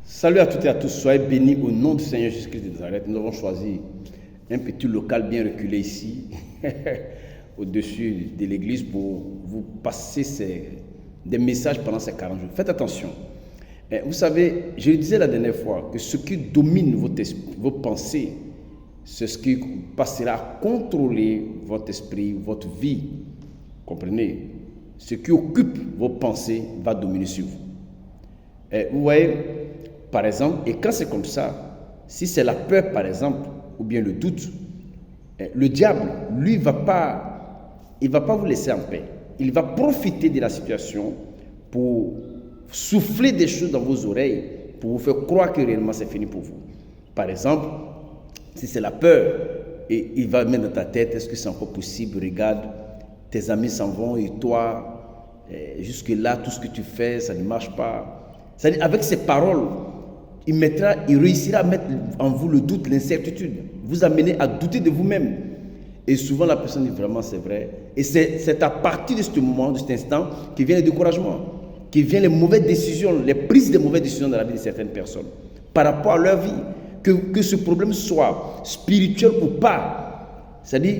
Salut à toutes et à tous, soyez bénis au nom du Seigneur Jésus-Christ de Nazareth. Nous avons choisi un petit local bien reculé ici, au-dessus de l'église, pour vous passer des messages pendant ces 40 jours. Faites attention. Vous savez, je le disais la dernière fois, que ce qui domine vos pensées, c'est ce qui passera à contrôler votre esprit, votre vie. Comprenez? Ce qui occupe vos pensées va dominer sur vous. Vous voyez, par exemple, et quand c'est comme ça, si c'est la peur, par exemple, ou bien le doute, le diable, lui, il ne va pas vous laisser en paix. Il va profiter de la situation pour souffler des choses dans vos oreilles, pour vous faire croire que réellement c'est fini pour vous. Par exemple, si c'est la peur, et il va mettre dans ta tête, est-ce que c'est encore possible? Regarde, tes amis s'en vont et toi, jusque-là, tout ce que tu fais, ça ne marche pas. C'est-à-dire, avec ces paroles, il réussira à mettre en vous le doute, l'incertitude, vous amener à douter de vous-même. Et souvent, la personne dit vraiment, c'est vrai. Et c'est à partir de ce moment, de cet instant, que vient le découragement, que viennent les mauvaises décisions, les prises de mauvaises décisions dans la vie de certaines personnes, par rapport à leur vie. Que ce problème soit spirituel ou pas, c'est-à-dire,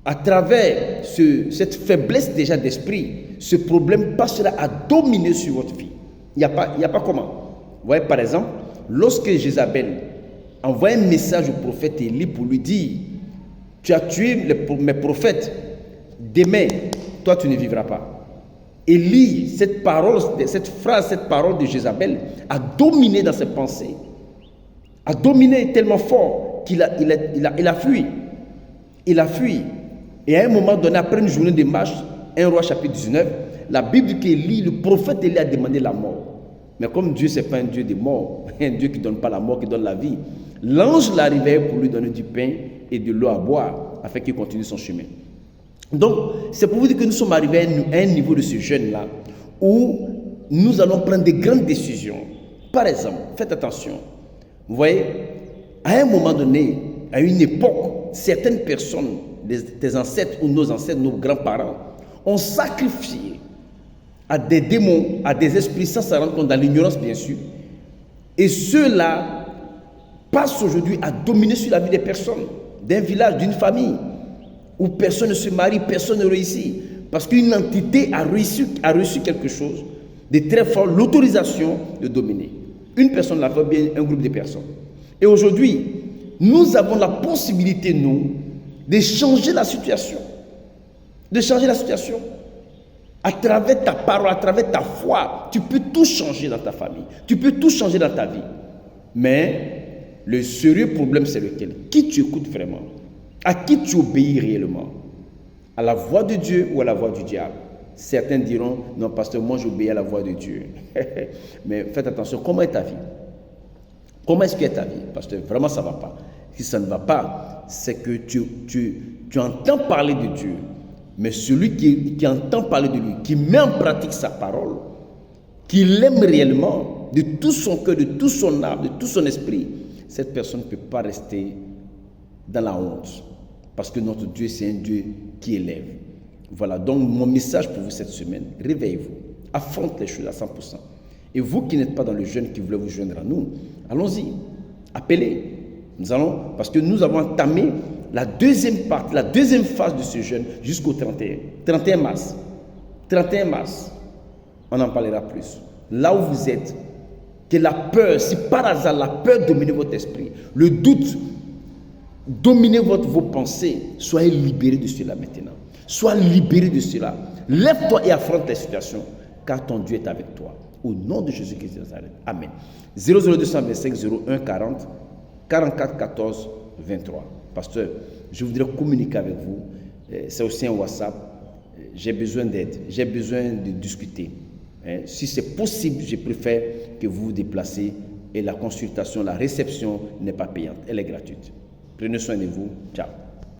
à travers cette faiblesse déjà d'esprit, ce problème passera à dominer sur votre vie. Il n'y a pas comment. Vous voyez, par exemple, lorsque Jézabel envoie un message au prophète Élie pour lui dire « Tu as tué mes prophètes, demain, toi tu ne vivras pas ». Élie, cette parole de Jézabel a dominé dans ses pensées, a dominé tellement fort qu'il a fui. Il a fui. Et à un moment donné, après une journée de marche, 1 Roi chapitre 19, la Bible dit qu'Élie, le prophète Élie a demandé la mort. Mais comme Dieu, ce n'est pas un Dieu de mort, un Dieu qui ne donne pas la mort, qui donne la vie, l'ange l'arrivait pour lui donner du pain et de l'eau à boire, afin qu'il continue son chemin. Donc, c'est pour vous dire que nous sommes arrivés à un niveau de ce jeûne-là, où nous allons prendre des grandes décisions. Par exemple, faites attention, vous voyez, à un moment donné, à une époque, certaines personnes, tes ancêtres ou nos ancêtres, nos grands-parents, ont sacrifié à des démons, à des esprits sans s'en rendre compte, dans l'ignorance bien sûr. Et ceux-là passent aujourd'hui à dominer sur la vie des personnes, d'un village, d'une famille, où personne ne se marie, personne ne réussit. Parce qu'une entité a reçu quelque chose de très fort, l'autorisation de dominer. Une personne l'a fait, bien un groupe de personnes. Et aujourd'hui, nous avons la possibilité, nous, de changer la situation. De changer la situation. À travers ta parole, à travers ta foi, tu peux tout changer dans ta famille. Tu peux tout changer dans ta vie. Mais le sérieux problème, c'est lequel? Qui tu écoutes vraiment? À qui tu obéis réellement? À la voix de Dieu ou à la voix du diable? Certains diront, non, pasteur, moi j'obéis à la voix de Dieu. Mais faites attention, comment est ta vie? Comment est-ce qu'est ta vie? Pasteur, vraiment ça ne va pas. Si ça ne va pas, c'est que tu entends parler de Dieu. Mais celui qui entend parler de lui, qui met en pratique sa parole, qui l'aime réellement, de tout son cœur, de tout son âme, de tout son esprit, cette personne ne peut pas rester dans la honte. Parce que notre Dieu, c'est un Dieu qui élève. Voilà, donc mon message pour vous cette semaine, réveillez-vous, affrontez les choses à 100%. Et vous qui n'êtes pas dans le jeûne, qui voulez vous joindre à nous, allons-y, appelez. Nous allons, parce que nous avons entamé la deuxième partie, la deuxième phase de ce jeûne jusqu'au 31 mars. 31 mars, on en parlera plus. Là où vous êtes, que la peur, si par hasard la peur domine votre esprit, le doute domine vos pensées, soyez libérés de cela maintenant. Sois libéré de cela. Lève-toi et affronte la situation, car ton Dieu est avec toi. Au nom de Jésus-Christ de Nazareth. Amen. 00225 01 40 44 14 23. Pasteur, je voudrais communiquer avec vous. C'est aussi un WhatsApp. J'ai besoin d'aide. J'ai besoin de discuter. Si c'est possible, je préfère que vous vous déplacez et la consultation, la réception n'est pas payante. Elle est gratuite. Prenez soin de vous. Ciao.